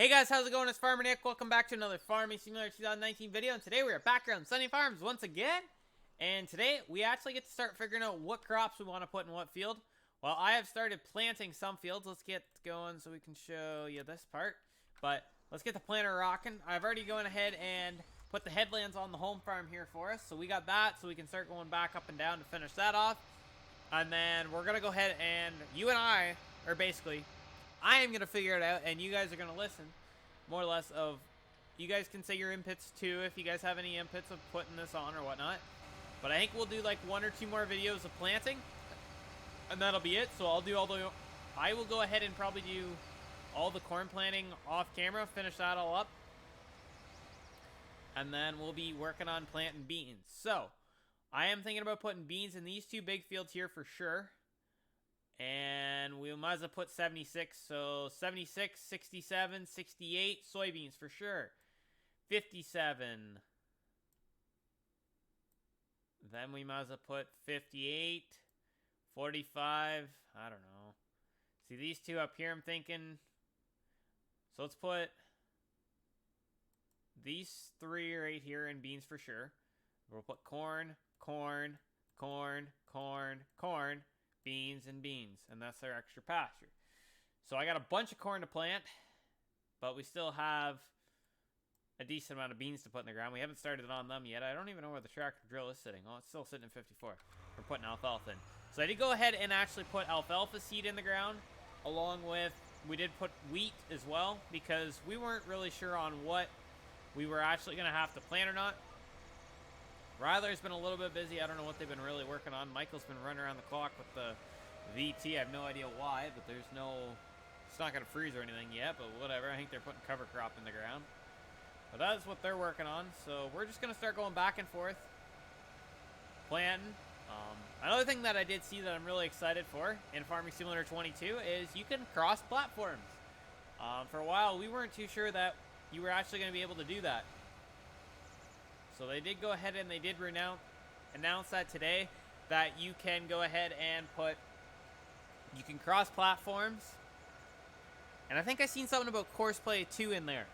Hey guys, how's it going? It's Farmer Nick. Welcome back to another Farming Simulator 2019 video. And today we are back here on Sunny Farms once again. And today we actually get to start figuring out what crops we want to put in what field. Well, I have started planting some fields. Let's get going so we can show you this part. But let's get the planter rocking. I've already gone ahead and put the headlands on the home farm here for us. So we got that so we can start going back up and down to finish that off. And then we're going to go ahead and you and I are basically... I am going to figure it out, and you guys are going to listen, more or less, of... You guys can say your inputs, too, if you guys have any inputs of putting this on or whatnot. But I think we'll do, like, 1 or 2 more videos of planting, and that'll be it. So I'll do all the... I will go ahead and probably do all the corn planting off camera, finish that all up. And then we'll be working on planting beans. So, I am thinking about putting beans in these 2 big fields here for sure. And we might as well put 76. So 76, 67, 68 soybeans for sure. 57. Then we might as well put 58, 45. I don't know. See these 2 up here, I'm thinking. So let's put these 3 right here in beans for sure. We'll put corn, corn, corn, corn, corn. Beans and beans, and that's our extra pasture. So I got a bunch of corn to plant, but we still have a decent amount of beans to put in the ground. We haven't started on them yet. I don't even know where the tractor drill is sitting. Oh, it's still sitting in 54. We're putting alfalfa in. So I did go ahead and actually put alfalfa seed in the ground, along with, we did put wheat as well, because we weren't really sure on what we were actually going to have to plant or not. Ryler's been a little bit busy. I don't know what they've been really working on. Michael's been running around the clock with the VT. I have no idea why, but there's no... It's not going to freeze or anything yet, but whatever. I think they're putting cover crop in the ground. But that is what they're working on. So we're just going to start going back and forth. Planting. Another thing that I did see that I'm really excited for in Farming Simulator 22 is you can cross platforms. For a while, we weren't too sure that you were actually going to be able to do that. So they did go ahead and they did announce that today, that you can go ahead and you can cross platforms. And I think I seen something about Courseplay too in there.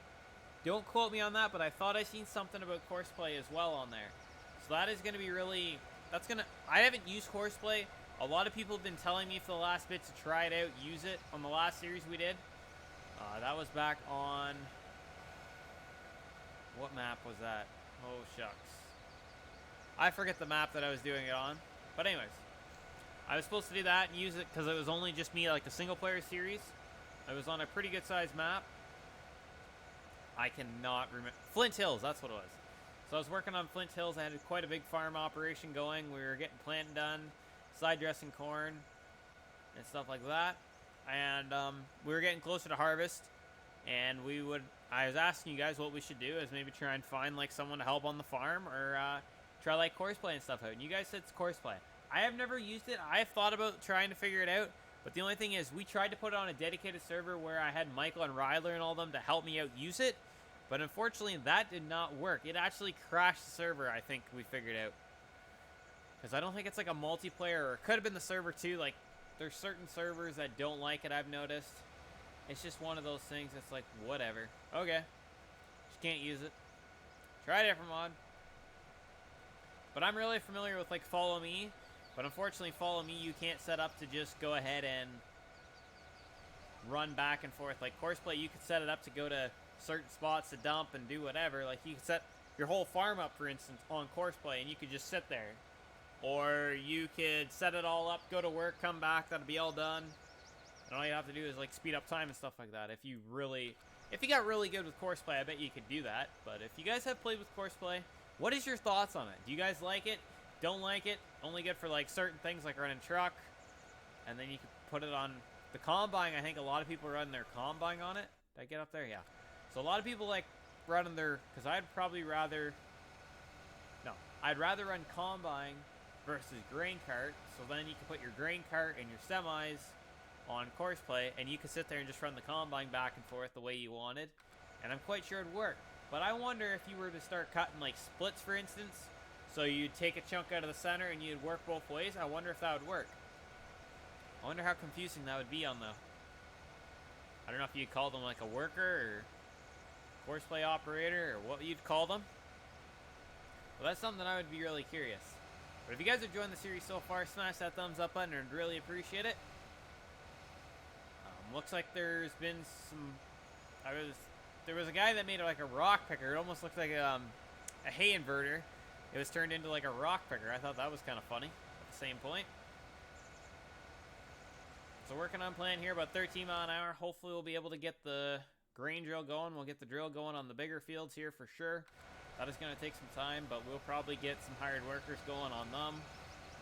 Don't quote me on that, but I thought I seen something about Courseplay as well on there. So that is going to be really, I haven't used Courseplay. A lot of people have been telling me for the last bit to try it out, use it on the last series we did. That was back on, what map was that? Oh, shucks. I forget the map that I was doing it on. But anyways, I was supposed to do that and use it because it was only just me, like a single-player series. I was on a pretty good-sized map. I cannot remember. Flint Hills, that's what it was. So I was working on Flint Hills. I had quite a big farm operation going. We were getting planting done, side dressing corn, and stuff like that. And we were getting closer to harvest. And I was asking you guys what we should do is maybe try and find like someone to help on the farm or try like Courseplay and stuff out. And you guys said it's Courseplay. I have never used it. I have thought about trying to figure it out. But the only thing is we tried to put it on a dedicated server where I had Michael and Ryler and all of them to help me out use it. But unfortunately that did not work. It actually crashed the server, I think we figured out. Because I don't think it's like a multiplayer, or it could have been the server too. Like there's certain servers that don't like it, I've noticed. It's just one of those things that's like, whatever. Okay. Just can't use it. Try a different mod. But I'm really familiar with, like, Follow Me. But unfortunately, Follow Me, you can't set up to just go ahead and run back and forth. Like, Courseplay, you could set it up to go to certain spots to dump and do whatever. Like, you could set your whole farm up, for instance, on Courseplay, and you could just sit there. Or you could set it all up, go to work, come back, that'll be all done. And all you have to do is like speed up time and stuff like that. If you got really good with Courseplay, I bet you could do that. But if you guys have played with Courseplay, what is your thoughts on it? Do you guys like it? Don't like it? Only good for like certain things like running truck. And then you can put it on the combine. I think a lot of people run their combine on it. Did I get up there? Yeah. So a lot of people like running their, because I'd rather run combine versus grain cart. So then you can put your grain cart and your semis on Courseplay, and you could sit there and just run the combine back and forth the way you wanted, and I'm quite sure it'd work. But I wonder if you were to start cutting like splits, for instance, so you'd take a chunk out of the center and you'd work both ways. I wonder if that would work. I wonder how confusing that would be on the... I don't know if you'd call them like a worker or horseplay operator, or what you'd call them. Well, that's something I would be really curious. But if you guys are enjoying the series so far, smash that thumbs up button, and really appreciate it. Looks like there's been some. There was a guy that made like a rock picker. It almost looked like a hay inverter. It was turned into like a rock picker. I thought that was kind of funny. At the same point. So working on plan here, about 13 mile an hour. Hopefully we'll be able to get the grain drill going. We'll get the drill going on the bigger fields here for sure. That is going to take some time, but we'll probably get some hired workers going on them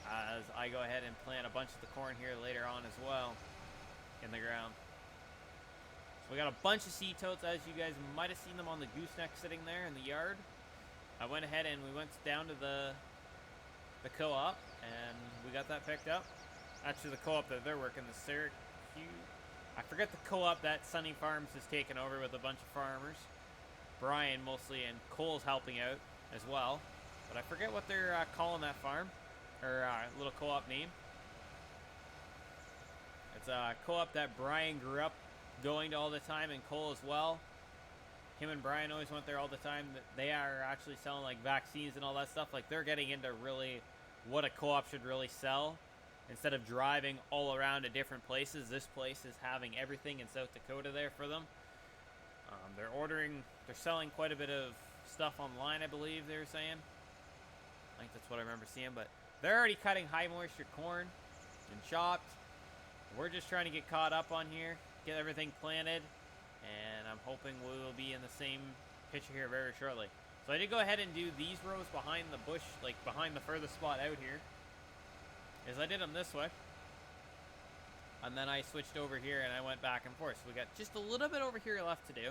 as I go ahead and plant a bunch of the corn here later on as well in the ground. So we got a bunch of seed totes, as you guys might have seen them on the gooseneck sitting there in the yard. I went ahead and we went down to the co-op, and we got that picked up. Actually, the co-op that they're working, the Syracuse, I forget the co-op that Sonne Farms has taken over with a bunch of farmers. Brian mostly, and Cole's helping out as well. But I forget what they're calling that farm, or little co-op name. It's a co-op that Brian grew up going to all the time, and Cole as well. Him and Brian always went there all the time. They are actually selling like vaccines and all that stuff. Like, they're getting into really what a co-op should really sell. Instead of driving all around to different places, this place is having everything in South Dakota there for them. They're selling quite a bit of stuff online, I believe they were saying. I think that's what I remember seeing, but they're already cutting high moisture corn and chopped. We're just trying to get caught up on here, get everything planted, and I'm hoping we will be in the same picture here very shortly. So I did go ahead and do these rows behind the bush, like behind the furthest spot out here. Is I did them this way. And then I switched over here and I went back and forth. So we got just a little bit over here left to do.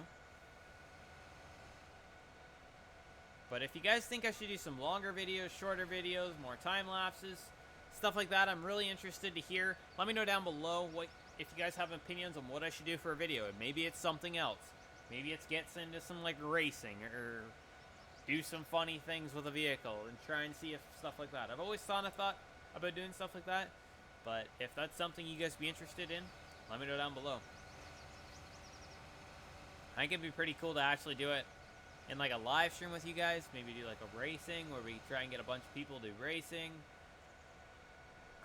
But if you guys think I should do some longer videos, shorter videos, more time lapses, stuff like that, I'm really interested to hear. Let me know down below if you guys have opinions on what I should do for a video. Maybe it's something else. Maybe it gets into some like racing, or do some funny things with a vehicle and try and see if stuff like that. I've always thought about doing stuff like that. But if that's something you guys be interested in, let me know down below. I think it'd be pretty cool to actually do it in like a live stream with you guys. Maybe do like a racing where we try and get a bunch of people to do racing.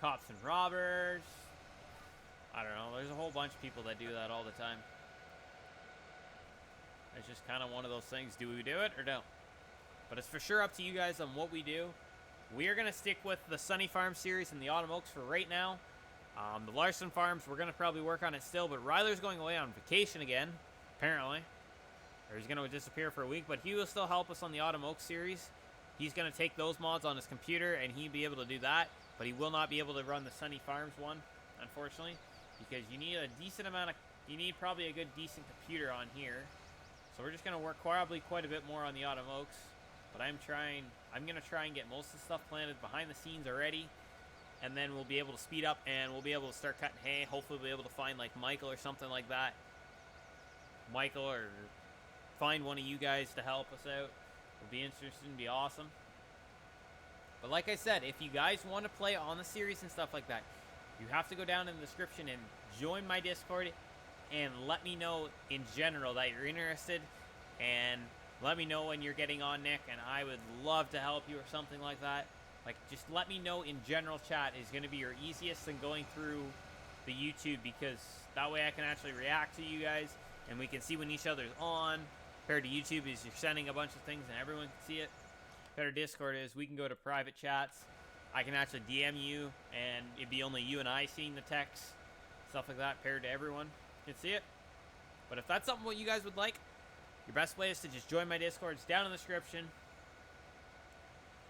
Cops and robbers. I don't know. There's a whole bunch of people that do that all the time. It's just kind of one of those things. Do we do it or don't? But it's for sure up to you guys on what we do. We are going to stick with the Sonne Farm series and the Autumn Oaks for right now. The Larson Farms, we're going to probably work on it still, but Ryler's going away on vacation again, apparently. Or he's going to disappear for a week, but he will still help us on the Autumn Oaks series. He's going to take those mods on his computer, and he'll be able to do that, but he will not be able to run the Sonne Farms one, unfortunately, because you need a decent amount of, you need probably a good, decent computer on here. So we're just going to work probably quite a bit more on the Autumn Oaks. But I'm going to try and get most of the stuff planted behind the scenes already. And then we'll be able to speed up and we'll be able to start cutting hay. Hopefully we'll be able to find like Michael or something like that. Michael, or find one of you guys to help us out. It'll be interesting, be awesome. But like I said, if you guys want to play on the series and stuff like that, you have to go down in the description and join my Discord. And let me know in general that you're interested. And let me know when you're getting on, Nick, and I would love to help you or something like that. Like, just let me know in general. Chat is going to be your easiest than going through the YouTube, because that way I can actually react to you guys, and we can see when each other's on. Compared to YouTube is you're sending a bunch of things and everyone can see it. Better Discord is we can go to private chats. I can actually DM you, and it'd be only you and I seeing the text. Stuff like that, paired to everyone can see it. But if that's something what you guys would like, your best way is to just join my Discord. It's down in the description.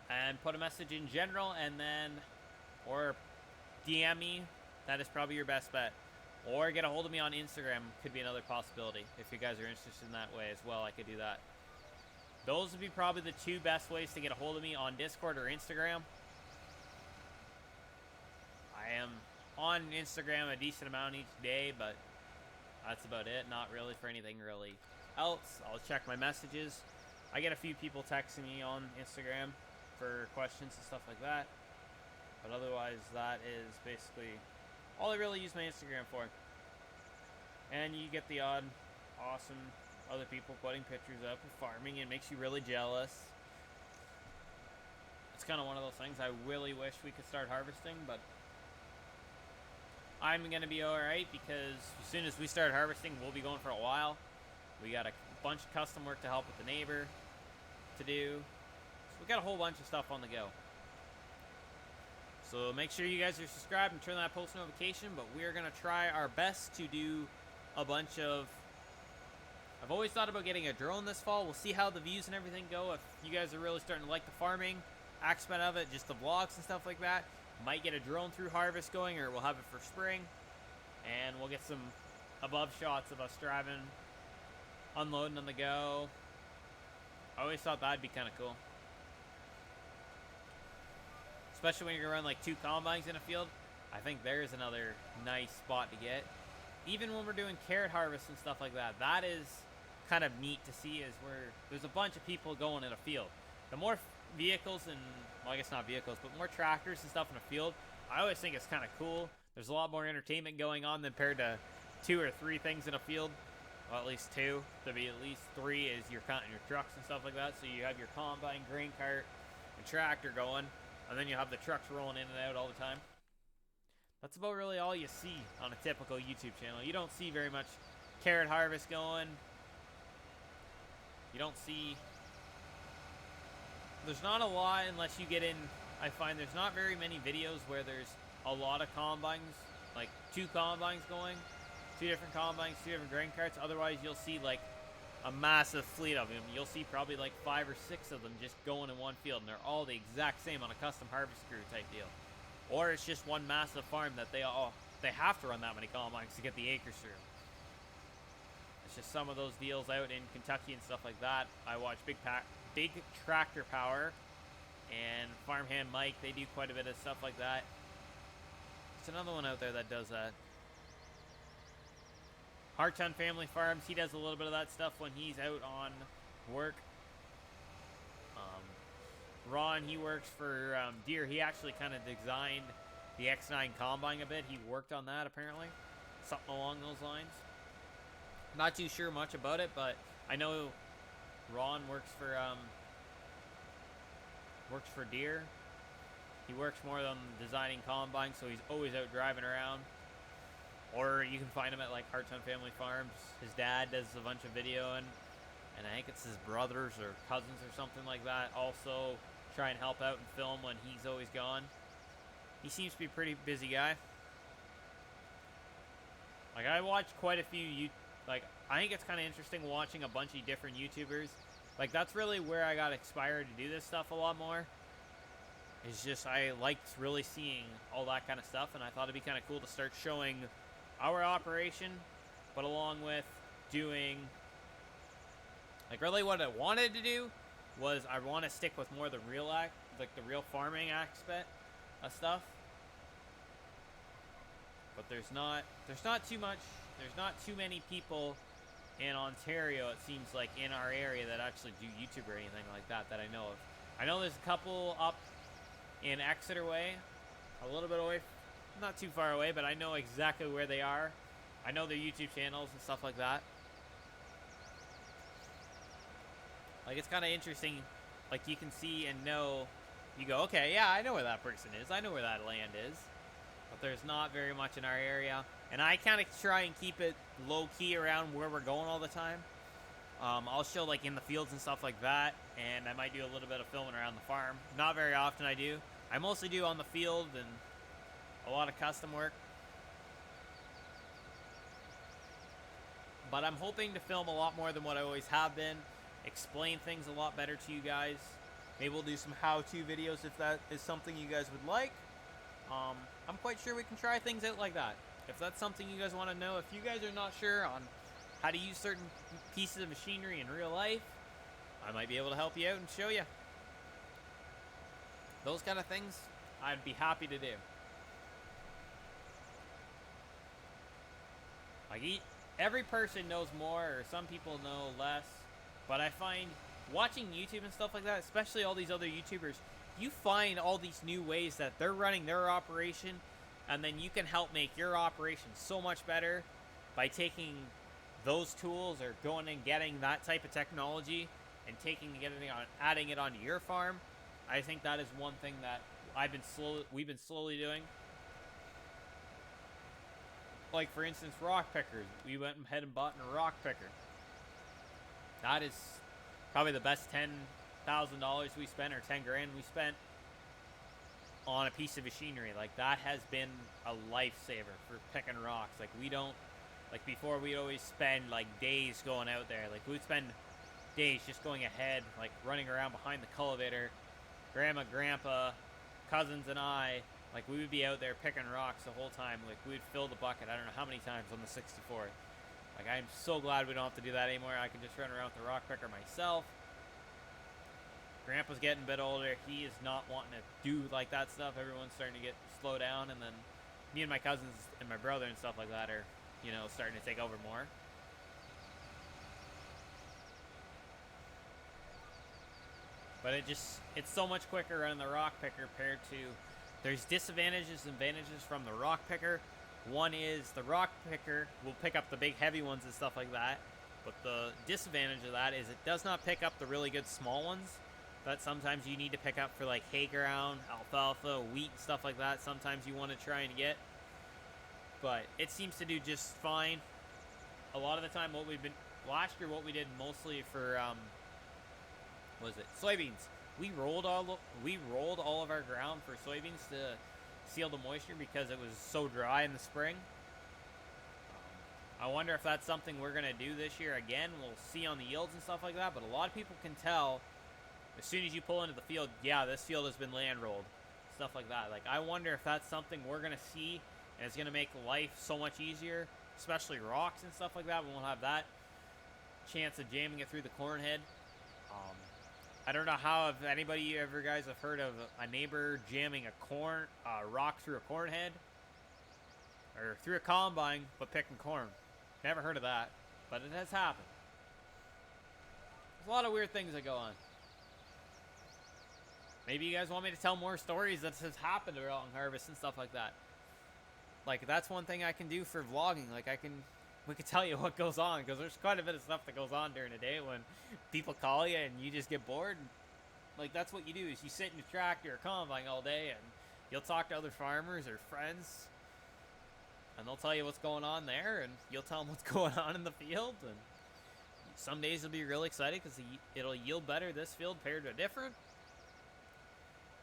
And put a message in general, and then, or DM me. That is probably your best bet. Or get a hold of me on Instagram. Could be another possibility. If you guys are interested in that way as well, I could do that. Those would be probably the two best ways to get a hold of me, on Discord or Instagram. I am on Instagram a decent amount each day, but that's about it. Not really for anything really else. I'll check my messages. I get a few people texting me on Instagram for questions and stuff like that, but otherwise that is basically all I really use my Instagram for. And you get the odd awesome other people putting pictures up of farming. It makes you really jealous. It's kind of one of those things I really wish we could start harvesting, but I'm going to be alright because as soon as we start harvesting, we'll be going for a while. We got a bunch of custom work to help with the neighbor to do. So we got a whole bunch of stuff on the go. So make sure you guys are subscribed and turn that post notification, but we're going to try our best to do a bunch of... I've always thought about getting a drone this fall. We'll see how the views and everything go. If you guys are really starting to like the farming aspect of it, just the vlogs and stuff like that, might get a drone through harvest going, or we'll have it for spring. And we'll get some above shots of us driving, unloading on the go. I always thought that'd be kind of cool. Especially when you're going to run like 2 combines in a field. I think there's another nice spot to get. Even when we're doing carrot harvest and stuff like that, that is kind of neat to see, is where there's a bunch of people going in a field. The more vehicles and, well, I guess not vehicles, but more tractors and stuff in a field, I always think it's kind of cool. There's a lot more entertainment going on than compared to 2 or 3 things in a field. Well, at least 2. There'll be at least 3 is you're counting your trucks and stuff like that. So you have your combine, grain cart, and tractor going. And then you have the trucks rolling in and out all the time. That's about really all you see on a typical YouTube channel. You don't see very much carrot harvest going. You don't see... There's not a lot unless you get in... I find there's not very many videos where there's a lot of combines. Like 2 combines going. 2 different combines, 2 different grain carts. Otherwise, you'll see like a massive fleet of them. You'll see probably like 5 or 6 of them just going in one field, and they're all the exact same on a custom harvest crew type deal. Or it's just one massive farm that they have to run that many combines to get the acres through. It's just some of those deals out in Kentucky and stuff like that. I watch Big Tractor Power and Farmhand Mike. They do quite a bit of stuff like that. There's another one out there that does that. Harton Family Farms, he does a little bit of that stuff when he's out on work. Ron, he works for Deere. He actually kind of designed the X9 Combine a bit. He worked on that, apparently. Something along those lines. Not too sure much about it, but I know Ron works for Deere. He works more on designing combines, so he's always out driving around. Or you can find him at like Harton Family Farms. His dad does a bunch of videoing, and I think it's his brothers or cousins or something like that also try and help out and film when he's always gone. He seems to be a pretty busy guy. Like, I watch quite a few I think it's kind of interesting watching a bunch of different YouTubers. Like, that's really where I got inspired to do this stuff a lot more. It's just, I liked really seeing all that kind of stuff, and I thought it'd be kind of cool to start showing our operation, but along with doing, like, really what I wanted to do was I want to stick with more the real the real farming aspect of stuff. But there's not too many people in Ontario, it seems like, in our area that actually do YouTube or anything like that I know of. I know there's a couple up in Exeter way, a little bit away, not too far away, but I know exactly where they are. I know their YouTube channels and stuff like that. Like, it's kind of interesting, like, you can see and know, you go, okay, yeah, I know where that person is, I know where that land is, but there's not very much in our area, and I kind of try and keep it low-key around where we're going all the time. I'll show, like, in the fields and stuff like that, and I might do a little bit of filming around the farm. Not very often I do. I mostly do on the field and a lot of custom work. But I'm hoping to film a lot more than what I always have been. Explain things a lot better to you guys. Maybe we'll do some how-to videos if that is something you guys would like. I'm quite sure we can try things out like that. If that's something you guys want to know, if you guys are not sure on how to use certain pieces of machinery in real life, I might be able to help you out and show you. Those kind of things, I'd be happy to do. Like, every person knows more, or some people know less, but I find watching YouTube and stuff like that, especially all these other YouTubers, you find all these new ways that they're running their operation, and then you can help make your operation so much better by taking those tools or going and getting that type of technology and adding it onto your farm, I think that is one thing that we've been slowly doing. Like, for instance, rock pickers. We went ahead and bought a rock picker. That is probably the best $10,000 we spent, or 10 grand we spent on a piece of machinery. Like, that has been a lifesaver for picking rocks. Like, we don't, like, before we'd always spend like days going out there. Like, we'd spend days just going ahead, like running around behind the cultivator. Grandma, grandpa, cousins, and I, like, we would be out there picking rocks the whole time. Like, we'd fill the bucket I don't know how many times on the 64. Like, I'm so glad we don't have to do that anymore. I can just run around with the rock picker myself. Grandpa's getting a bit older. He is not wanting to do like that stuff. Everyone's starting to slow down, and then me and my cousins and my brother and stuff like that are, you know, starting to take over more. But it's so much quicker running the rock picker compared to, there's disadvantages and advantages from the rock picker. One is the rock picker will pick up the big heavy ones and stuff like that. But the disadvantage of that is it does not pick up the really good small ones that sometimes you need to pick up for, like, hay ground, alfalfa, wheat, stuff like that. Sometimes you want to try and get. But it seems to do just fine. A lot of the time, last year, what we did mostly for, soybeans. We rolled all of our ground for soybeans to seal the moisture because it was so dry in the spring. I wonder if that's something we're gonna do this year again. We'll see on the yields and stuff like that. But a lot of people can tell as soon as you pull into the field, yeah, this field has been land rolled, stuff like that. Like, I wonder if that's something we're gonna see, and it's gonna make life so much easier, especially rocks and stuff like that. We won't have that chance of jamming it through the corn head. I don't know how, if anybody ever guys have heard of a neighbor jamming a rock through a corn head or through a combine, but picking corn. Never heard of that, but it has happened. There's a lot of weird things that go on. Maybe you guys want me to tell more stories that has happened around harvest and stuff like that. Like, that's one thing I can do for vlogging. Like, we could tell you what goes on, because there's quite a bit of stuff that goes on during the day when people call you and you just get bored. Like, that's what you do, is you sit in your tractor or combine all day and you'll talk to other farmers or friends, and they'll tell you what's going on there, and you'll tell them what's going on in the field. And some days you'll be really excited because it'll yield better this field compared to a different.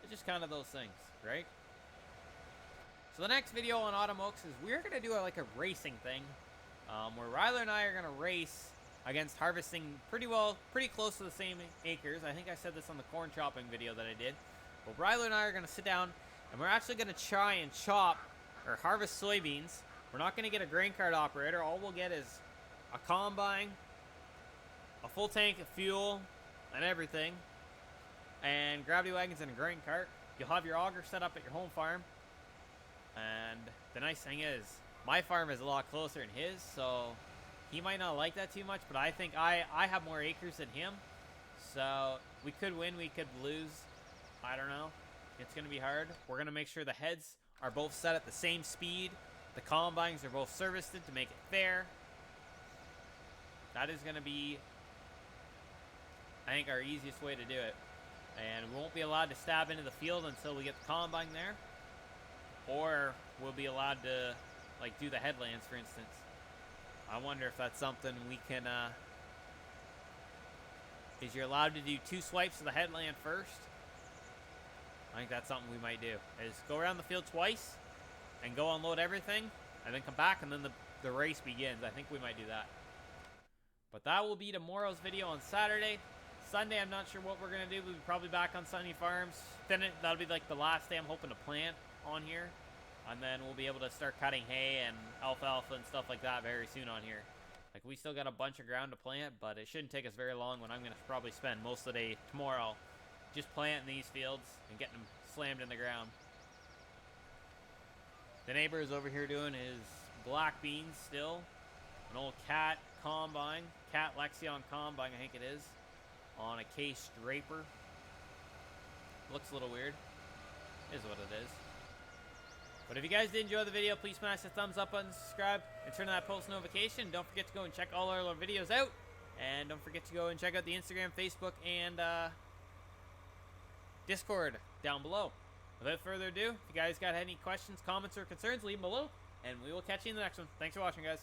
It's just kind of those things, right? So the next video on Autumn Oaks is we're going to do like a racing thing, where Ryler and I are going to race against harvesting pretty close to the same acres. I think I said this on the corn chopping video that I did. But Ryler and I are going to sit down, and we're actually going to try and chop or harvest soybeans. We're not going to get a grain cart operator. All we'll get is a combine, a full tank of fuel, and everything, and gravity wagons and a grain cart. You'll have your auger set up at your home farm. And the nice thing is, my farm is a lot closer than his, so he might not like that too much, but I think I have more acres than him. So we could win, we could lose. I don't know. It's going to be hard. We're going to make sure the heads are both set at the same speed. The combines are both serviced to make it fair. That is going to be, I think, our easiest way to do it. And we won't be allowed to stab into the field until we get the combine there. Or we'll be allowed to, like, do the headlands, for instance. I wonder if that's something we can, is you're allowed to do 2 swipes of the headland first? I think that's something we might do. Is go around the field twice and go unload everything and then come back, and then the race begins. I think we might do that. But that will be tomorrow's video on Saturday. Sunday, I'm not sure what we're going to do. We'll be probably back on Sunny Farms. Then that'll be like the last day I'm hoping to plant on here. And then we'll be able to start cutting hay and alfalfa and stuff like that very soon on here. Like, we still got a bunch of ground to plant, but it shouldn't take us very long when I'm going to probably spend most of the day tomorrow just planting these fields and getting them slammed in the ground. The neighbor is over here doing his black beans still. An old Cat combine, Cat Lexion combine, I think it is, on a case draper. Looks a little weird. Is what it is. But But if you guys did enjoy the video, please smash the thumbs up button, subscribe, and turn on that post notification. Don't forget to go and check all our other videos out. And don't forget to go and check out the Instagram, Facebook, and Discord down below. Without further ado, if you guys got any questions, comments, or concerns, leave them below. And we will catch you in the next one. Thanks for watching, guys.